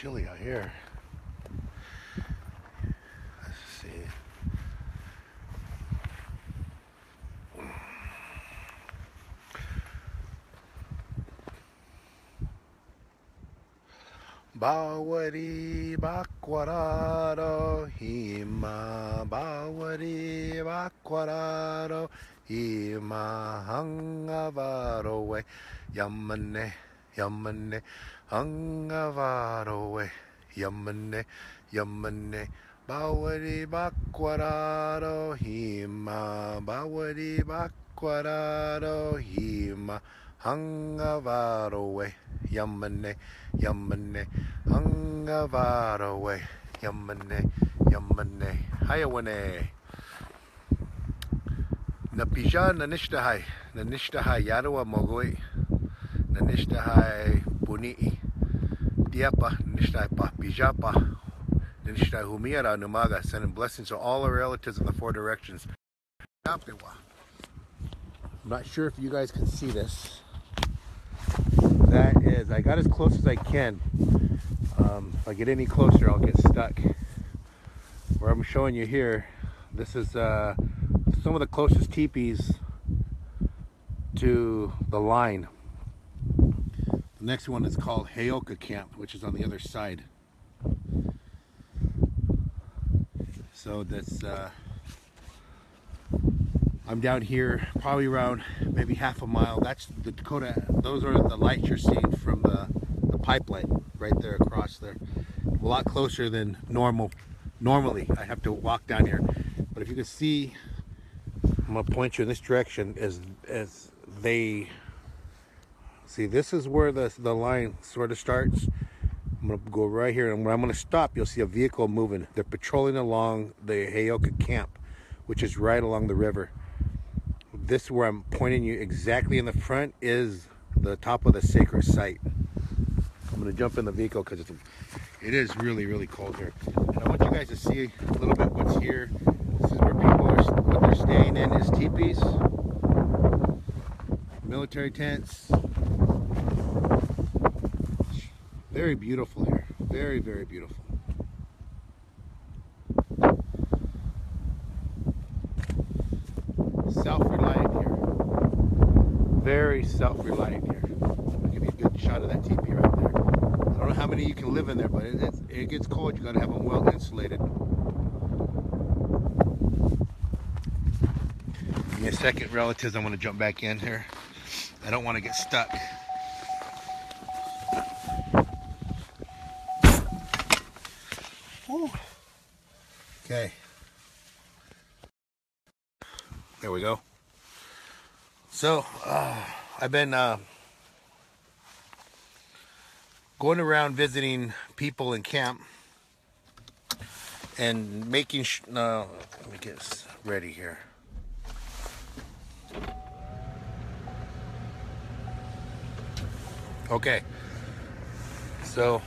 chilly out here. Let's see. Bawari bakwararo hima, bawari bakwararo hima, hangavaro we yamane yamane, hangavaro we yamane yamane, bawari bakwararo hima, bawari bakwararo hima, hangavaro we yamane yamane, hangavaro we yamane yamane, hayawane napija nanishtahai yarawa mogoi nanishtahai bunii diapa nanishtahai pa pijapa nanishtahai humiara numaga, sending blessings to all our relatives in the four directions. I'm not sure if you guys can see this. That is, I got as close as I can. If I get any closer, I'll get stuck. Where I'm showing you here, this is some of the closest teepees to the line. The next one is called Heyoka Camp, which is on the other side. So that's I'm down here probably around maybe half a mile. That's the Dakota. Those are the lights you're seeing from the pipeline right there across there. A lot closer than normally I have to walk down here. But if you can see, I'm gonna point you in this direction as they see. This is where the line sort of starts. I'm gonna go right here, and when I'm gonna stop, you'll see a vehicle moving. They're patrolling along the Heyoka Camp, which is right along the river. This, where I'm pointing you exactly in the front, is the top of the sacred site. I'm gonna jump in the vehicle because it is really cold here. And I want you guys to see a little bit what's here. This is where people are, what they're staying in is teepees, military tents. Very beautiful here, very beautiful. Self-reliant here, very self-reliant here. I'll give you a good shot of that teepee right there. I don't know how many you can live in there, but it gets cold. You gotta have them well insulated. Give me a second, relatives. I'm gonna jump back in here. I don't want to get stuck. Woo. Okay. There we go. So I've been going around visiting people in camp and making let me get this ready here. Okay, so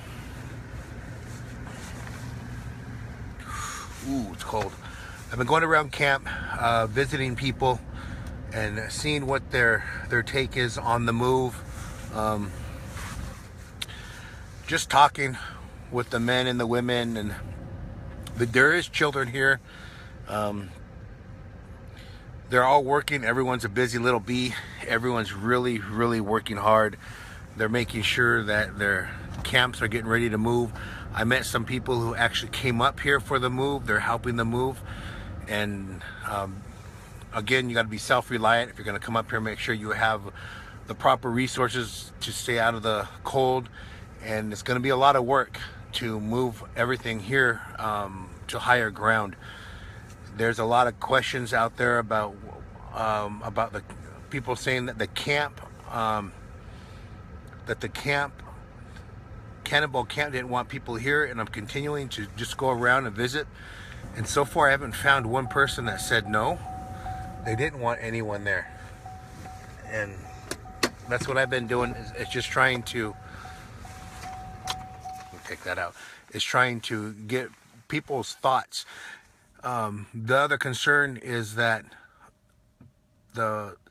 it's cold. I've been going around camp, visiting people and seeing what their take is on the move. Just talking with the men and the women, and there is children here. They're all working. Everyone's a busy little bee. Everyone's really working hard. They're making sure that their camps are getting ready to move. I met some people who actually came up here for the move. They're helping the move. And again, you got to be self-reliant. If you're going to come up here, make sure you have the proper resources to stay out of the cold. And it's going to be a lot of work to move everything here to higher ground. There's a lot of questions out there about the people saying that the camp, Cannonball Camp didn't want people here, and I'm continuing to just go around and visit. And so far, I haven't found one person that said no, they didn't want anyone there. And that's what I've been doing. It's just trying to take that out. It's trying to get people's thoughts. The other concern is that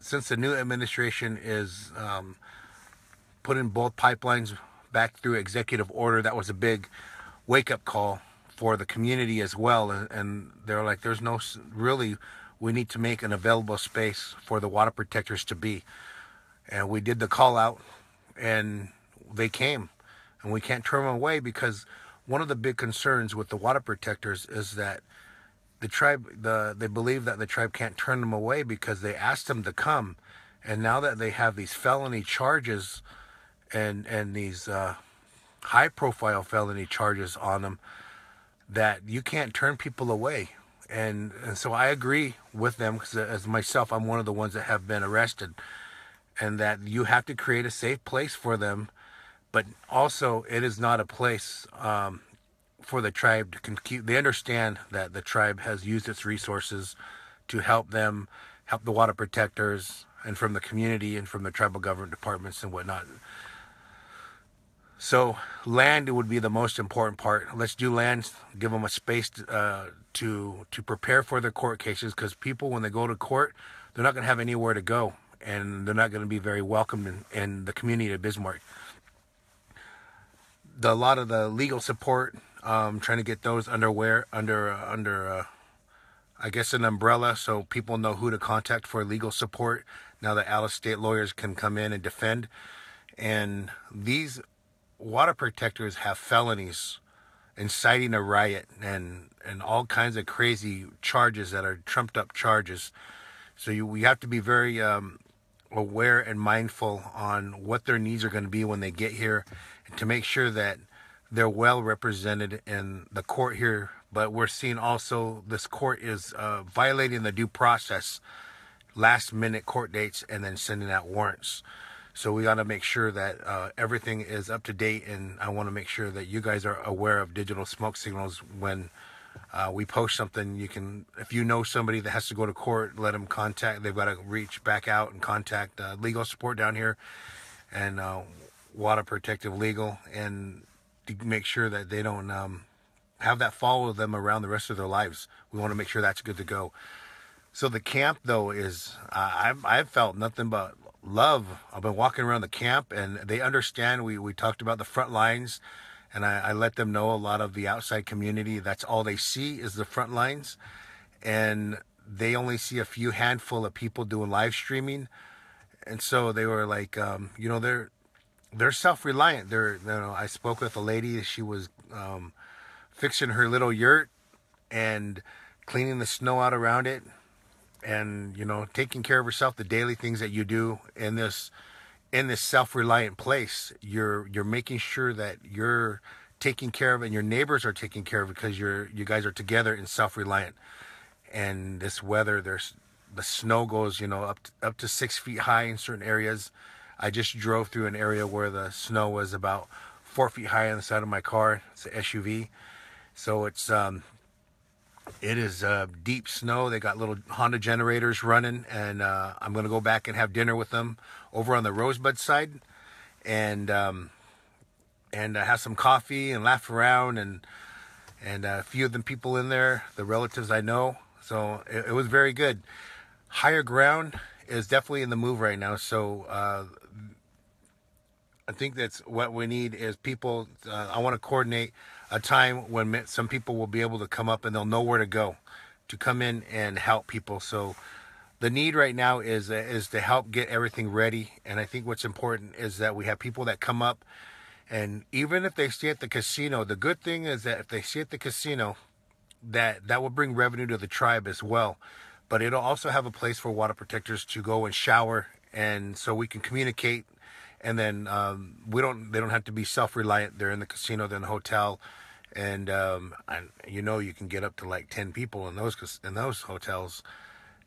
since the new administration is putting both pipelines back through executive order. That was a big wake-up call for the community as well, and they're like, there's no really, we need to make an available space for the water protectors to be. And we did the call out, and they came, and we can't turn them away, because one of the big concerns with the water protectors is that the tribe, they believe that the tribe can't turn them away because they asked them to come, and now that they have these felony charges and these high-profile felony charges on them, that you can't turn people away. And so I agree with them, because as myself, I'm one of the ones that have been arrested, and that you have to create a safe place for them, but also it is not a place for the tribe to keep. They understand that the tribe has used its resources to help them, help the water protectors, and from the community and from the tribal government departments and whatnot. So land would be the most important part. Let's do land, give them a space to prepare for their court cases, because people, when they go to court, they're not going to have anywhere to go, and they're not going to be very welcome in the community of Bismarck. A lot of the legal support, trying to get those under I guess an umbrella, so people know who to contact for legal support now that out-of-state lawyers can come in and defend. And these water protectors have felonies, inciting a riot, and all kinds of crazy charges that are trumped up charges. So we have to be very aware and mindful on what their needs are going to be when they get here, and to make sure that they're well represented in the court here. But we're seeing also this court is violating the due process, last minute court dates, and then sending out warrants. So we got to make sure that everything is up to date, and I want to make sure that you guys are aware of digital smoke signals when we post something. You can, if you know somebody that has to go to court, let them contact. They've got to reach back out and contact legal support down here, and Water Protective Legal, and to make sure that they don't have that follow them around the rest of their lives. We want to make sure that's good to go. So the camp, though, is I've felt nothing but love. I've been walking around the camp, and they understand. We talked about the front lines, and I let them know a lot of the outside community, that's all they see is the front lines, and they only see a few handful of people doing live streaming. And so they were like, you know, they're self-reliant. I spoke with a lady. She was fixing her little yurt and cleaning the snow out around it, and, you know, taking care of herself, the daily things that you do in this self-reliant place. You're making sure that you're taking care of it, and your neighbors are taking care of it, because you guys are together and self-reliant. And this weather, the snow goes, you know, up to 6 feet high in certain areas. I just drove through an area where the snow was about 4 feet high on the side of my car. It's an SUV. So it is deep snow. They got little Honda generators running, and I'm going to go back and have dinner with them over on the Rosebud side, and have some coffee and laugh around, and a few of the people in there, the relatives I know. So it was very good. Higher ground is definitely in the move right now. So I think that's what we need is people. I want to coordinate a time when some people will be able to come up, and they'll know where to go to come in and help people. So the need right now is to help get everything ready. And I think what's important is that we have people that come up, and even if they stay at the casino, the good thing is that if they stay at the casino, that will bring revenue to the tribe as well. But it'll also have a place for water protectors to go and shower, and so we can communicate. And then they don't have to be self-reliant. They're in the casino, they're in the hotel, and you know, you can get up to like 10 people in those hotels,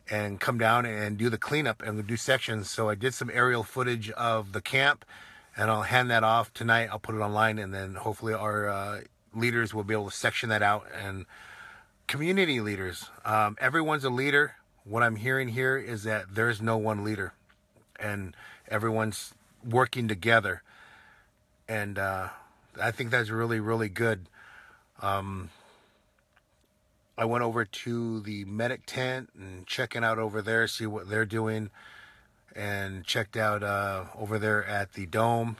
and come down and do the cleanup and do sections. So I did some aerial footage of the camp, and I'll hand that off tonight. I'll put it online, and then hopefully our leaders will be able to section that out. And community leaders, everyone's a leader. What I'm hearing here is that there's no one leader, and everyone's working together, and I think that's really, really good. I went over to the medic tent and checking out over there, see what they're doing, and checked out over there at the dome,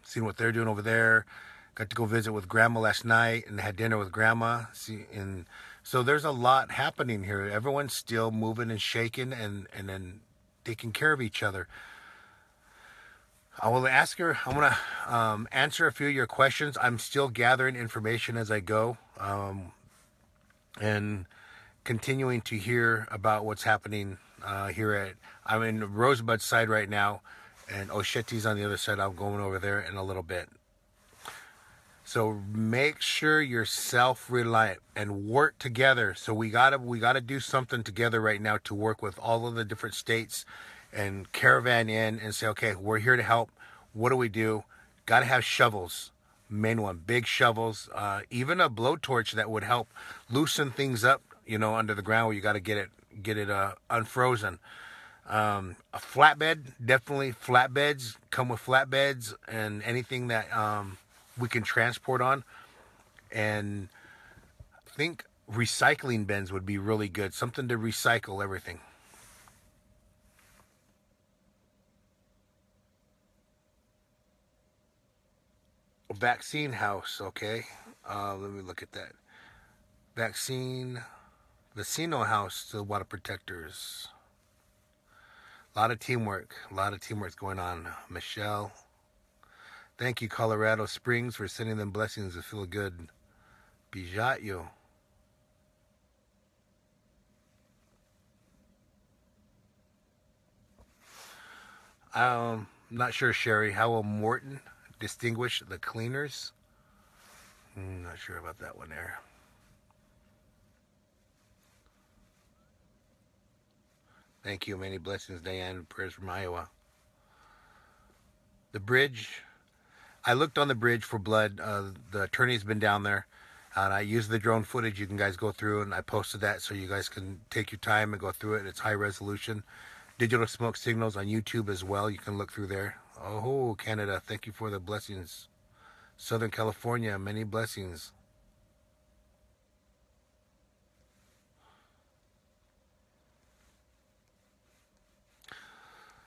seeing what they're doing over there. Got to go visit with Grandma last night and had dinner with Grandma. And so there's a lot happening here. Everyone's still moving and shaking and then taking care of each other. I will ask her. I want to answer a few of your questions. I'm still gathering information as I go, and continuing to hear about what's happening here at. I'm in Rosebud's side right now, and Osheti's on the other side. I'm going over there in a little bit. So make sure you're self-reliant and work together. So we gotta do something together right now to work with all of the different states and caravan in and say, okay, we're here to help. What do we do? Got to have shovels. Main one, big shovels. Even a blowtorch that would help loosen things up, under the ground where you got to get it unfrozen. A flatbed, definitely flatbeds. Come with flatbeds and anything that we can transport on. And I think recycling bins would be really good. Something to recycle everything. Vaccine house, okay. Let me look at that. Vecino house to water protectors. A lot of teamwork. Going on. Michelle. Thank you, Colorado Springs, for sending them blessings to feel good. Bijatyo. Not sure, Sherry. How will Morton distinguish the cleaners? Not sure about that one there. Thank you. Many blessings, Diane. Prayers from Iowa. The bridge. I looked on the bridge for blood. The attorney's been down there. And I used the drone footage. You can guys go through, and I posted that so you guys can take your time and go through it. It's high resolution. Digital smoke signals on YouTube as well. You can look through there. Oh, Canada, thank you for the blessings. Southern California, many blessings.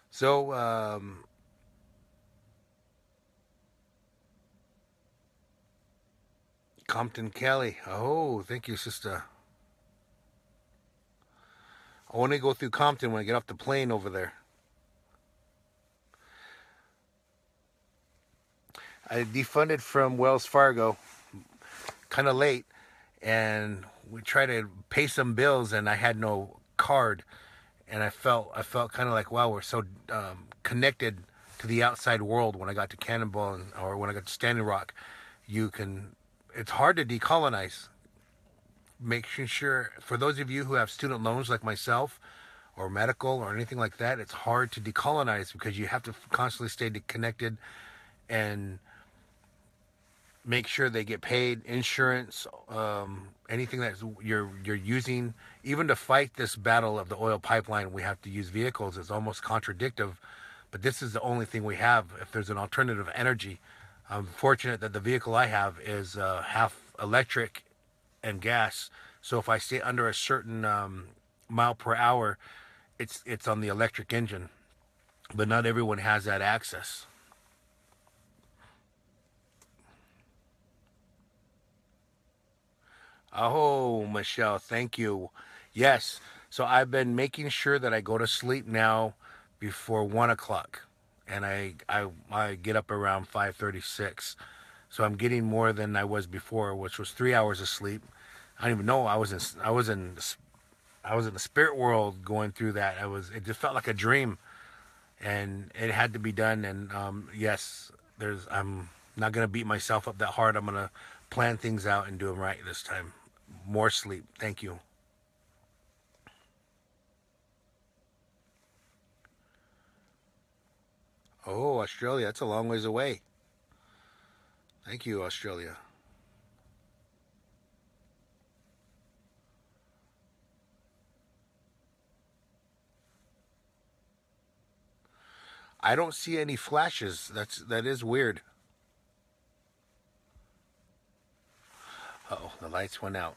So, Compton Kelly. Oh, thank you, sister. I want to go through Compton when I get off the plane over there. I defunded from Wells Fargo kind of late, and we tried to pay some bills, and I had no card, and I felt kind of like, wow, we're so connected to the outside world. When I got to Cannonball or when I got to Standing Rock, it's hard to decolonize. Making sure, for those of you who have student loans like myself, or medical or anything like that, it's hard to decolonize because you have to constantly stay connected and make sure they get paid, insurance, anything that you're using. Even to fight this battle of the oil pipeline, we have to use vehicles. It's almost contradictory, but this is the only thing we have. If there's an alternative energy, I'm fortunate that the vehicle I have is half electric and gas. So if I stay under a certain mile per hour, it's on the electric engine. But not everyone has that access. Oh, Michelle, thank you. Yes. So I've been making sure that I go to sleep now before 1 o'clock, and I get up around 5:36. So I'm getting more than I was before, which was 3 hours of sleep. I don't even know. I was in the spirit world going through that. It just felt like a dream, and it had to be done. And yes, I'm not gonna beat myself up that hard. I'm gonna plan things out and do them right this time. More sleep. Thank you. Oh, Australia. That's a long ways away. Thank you, Australia. I don't see any flashes. That is weird. Uh-oh, the lights went out.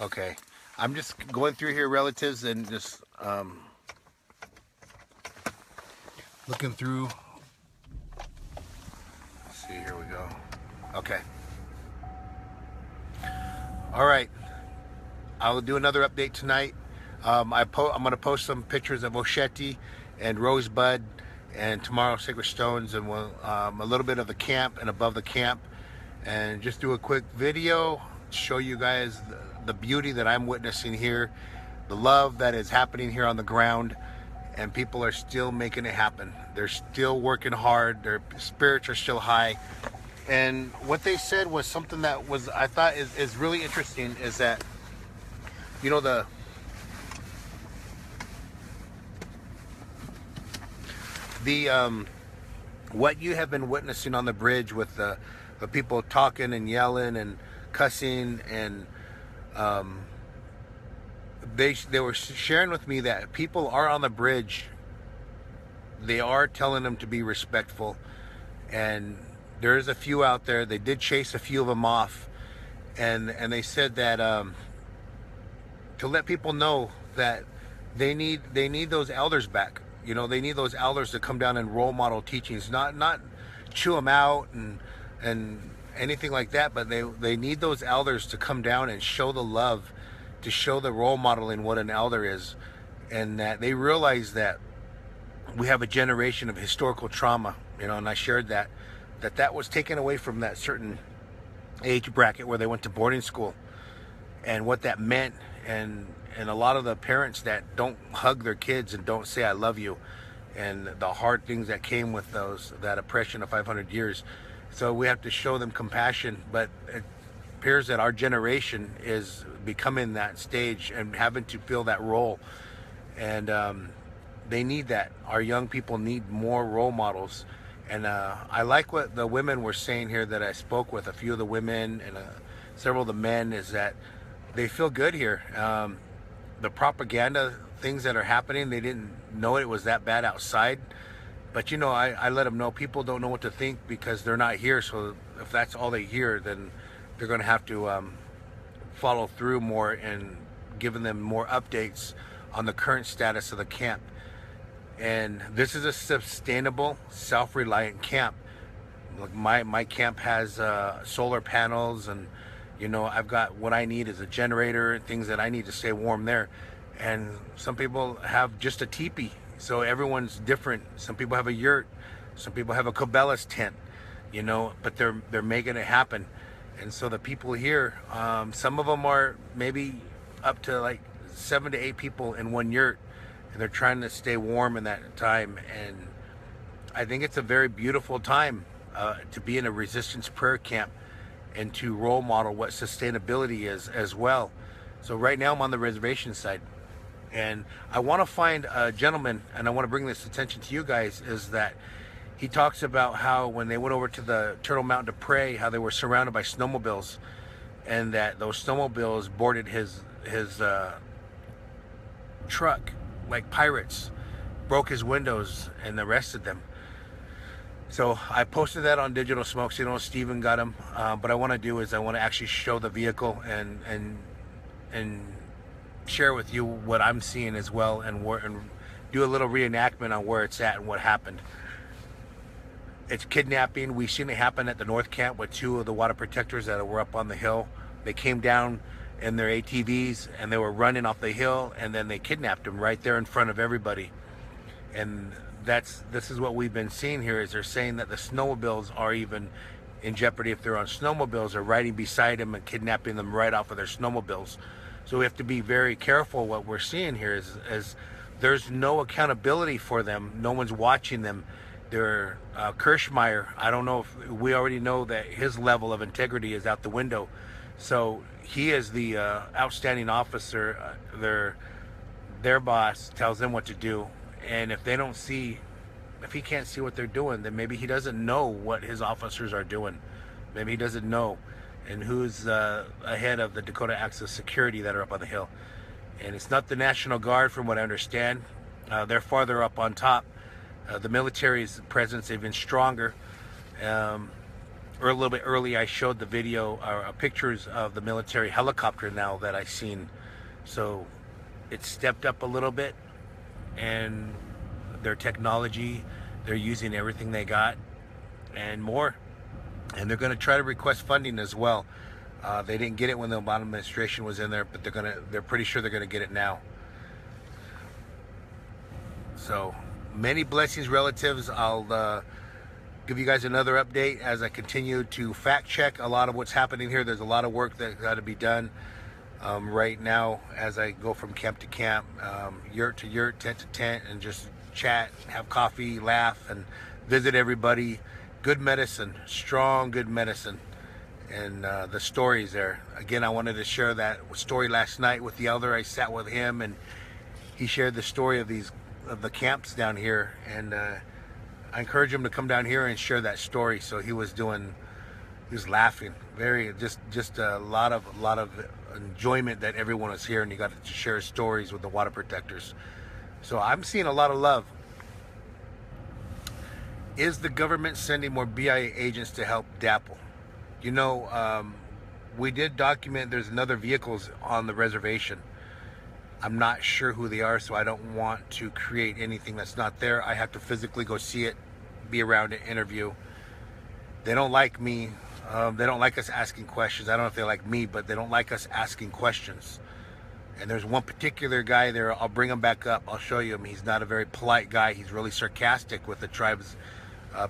Okay. I'm just going through here, relatives, and just looking through. Let's see, here we go. Okay. All right. I'll do another update tonight. I'm going to post some pictures of Osheti and Rosebud, and tomorrow Sacred Stones, and we'll, a little bit of the camp and above the camp, and just do a quick video, show you guys the beauty that I'm witnessing here, the love that is happening here on the ground, and people are still making it happen. They're still working hard. Their spirits are still high. And what they said was something that was, I thought is really interesting, is that, you know, what you have been witnessing on the bridge with the people talking and yelling and cussing, and they were sharing with me that people are on the bridge. They are telling them to be respectful, and there's a few out there. They did chase a few of them off, and they said that to let people know that they need those elders back. You know, they need those elders to come down and role model teachings, not chew them out and anything like that, but they need those elders to come down and show the love, to show the role modeling what an elder is, and that they realize that we have a generation of historical trauma, you know, and I shared that was taken away from that certain age bracket where they went to boarding school, and what that meant, and a lot of the parents that don't hug their kids and don't say I love you, and the hard things that came with that oppression of 500 years. So we have to show them compassion, but it appears that our generation is becoming that stage and having to fill that role, and they need that. Our young people need more role models. And I like what the women were saying here that I spoke with, a few of the women and several of the men, is that they feel good here. The propaganda things that are happening, they didn't know it was that bad outside. But you know, I let them know people don't know what to think because they're not here. So if that's all they hear, then they're going to have to follow through more and giving them more updates on the current status of the camp. And this is a sustainable, self-reliant camp. Like my camp has solar panels, and you know, I've got what I need is a generator and things that I need to stay warm there. And some people have just a teepee, so everyone's different. Some people have a yurt, some people have a Cabela's tent, you know, but they're making it happen. And so the people here, some of them are maybe up to like 7 to 8 people in one yurt, and they're trying to stay warm in that time. And I think it's a very beautiful time to be in a resistance prayer camp and to role model what sustainability is as well. So right now I'm on the reservation side, and I want to find a gentleman, and I want to bring this attention to you guys, is that he talks about how when they went over to the Turtle Mountain to pray, how they were surrounded by snowmobiles, and that those snowmobiles boarded his truck like pirates, broke his windows and arrested them. So I posted that on Digital Smokes. You know, Steven got him. But I want to do is I want to actually show the vehicle and share with you what I'm seeing as well, and do a little reenactment on where it's at and what happened. It's kidnapping. We've seen it happen at the North Camp with 2 of the water protectors that were up on the hill. They came down in their ATVs and they were running off the hill, and then they kidnapped them right there in front of everybody. And this is what we've been seeing here, is they're saying that the snowmobiles are even in jeopardy if they're on snowmobiles, or riding beside them and kidnapping them right off of their snowmobiles. So we have to be very careful. What we're seeing here is there's no accountability for them. No one's watching them. They're Kirschmeyer, I don't know if we already know that his level of integrity is out the window. So he is the outstanding officer. Their boss tells them what to do, and if they don't see, if he can't see what they're doing, then maybe he doesn't know what his officers are doing. Maybe he doesn't know, and who's ahead of the Dakota Access Security that are up on the hill. And it's not the National Guard, from what I understand. They're farther up on top. The military's presence even stronger. Or a little bit early, I showed the video, pictures of the military helicopter now that I've seen So it's stepped up a little bit, and their technology, they're using everything they got and more. And they're going to try to request funding as well. They didn't get it when the Obama administration was in there, but they're pretty sure they're going to get it now. So many blessings, relatives. I'll give you guys another update as I continue to fact check a lot of what's happening here. There's a lot of work that got to be done right now as I go from camp to camp, yurt to yurt, tent to tent, and just chat, have coffee, laugh, and visit everybody. Good medicine, strong, good medicine. And the stories there. Again, I wanted to share that story last night with the elder. I sat with him, and he shared the story of the camps down here, and I encouraged him to come down here and share that story. So he was laughing, just a lot of enjoyment that everyone was here, and he got to share stories with the water protectors. So I'm seeing a lot of love. Is the government sending more BIA agents to help DAPL? You know, we did document there's another vehicles on the reservation. I'm not sure who they are, so I don't want to create anything that's not there. I have to physically go see it, be around it, interview. They don't like me. They don't like us asking questions. I don't know if they like me, but they don't like us asking questions. And there's one particular guy there. I'll bring him back up. I'll show you him. He's not a very polite guy. He's really sarcastic with the tribe's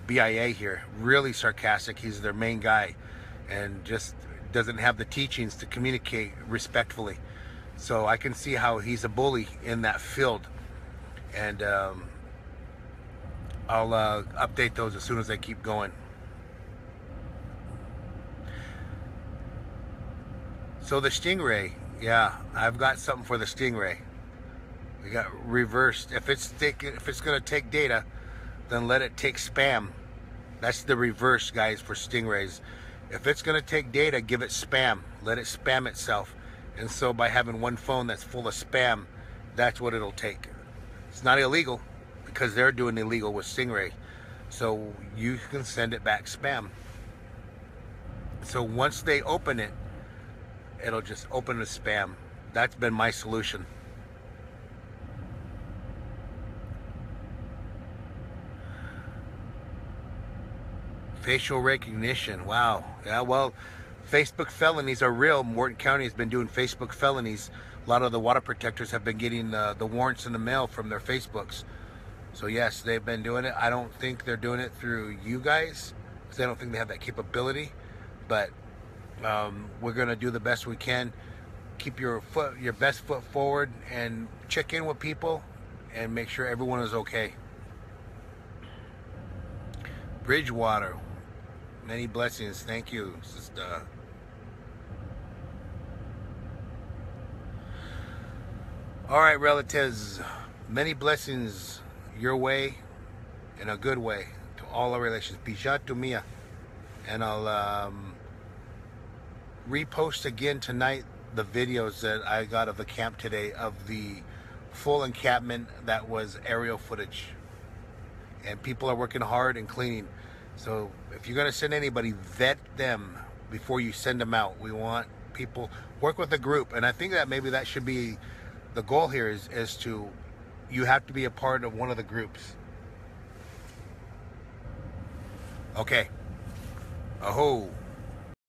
BIA here. Really sarcastic. He's their main guy, and just doesn't have the teachings to communicate respectfully. So I can see how he's a bully in that field. And I'll update those as soon as I keep going. So the Stingray, yeah, I've got something for the Stingray. We got reversed. If it's gonna take data, then let it take spam. That's the reverse, guys, for Stingrays. If it's gonna take data, give it spam. Let it spam itself. And so by having one phone that's full of spam, that's what it'll take. It's not illegal, because they're doing illegal with Stingray. So you can send it back spam. So once they open it, it'll just open the spam. That's been my solution. Facial recognition, wow. Yeah, well, Facebook felonies are real. Morton County has been doing Facebook felonies. A lot of the water protectors have been getting the warrants in the mail from their Facebooks. So yes, they've been doing it. I don't think they're doing it through you guys, because I don't think they have that capability. But we're gonna do the best we can. Keep your best foot forward, and check in with people, and make sure everyone is okay. Bridgewater, many blessings. Thank you, sister. All right, relatives, many blessings your way, in a good way, to all our relations. Bijat to Mia. And I'll repost again tonight the videos that I got of the camp today, of the full encampment that was aerial footage. And people are working hard and cleaning. So if you're going to send anybody, vet them before you send them out. We want people, work with a group. And I think that maybe that should be the goal here, is to, you have to be a part of one of the groups. Okay. Aho.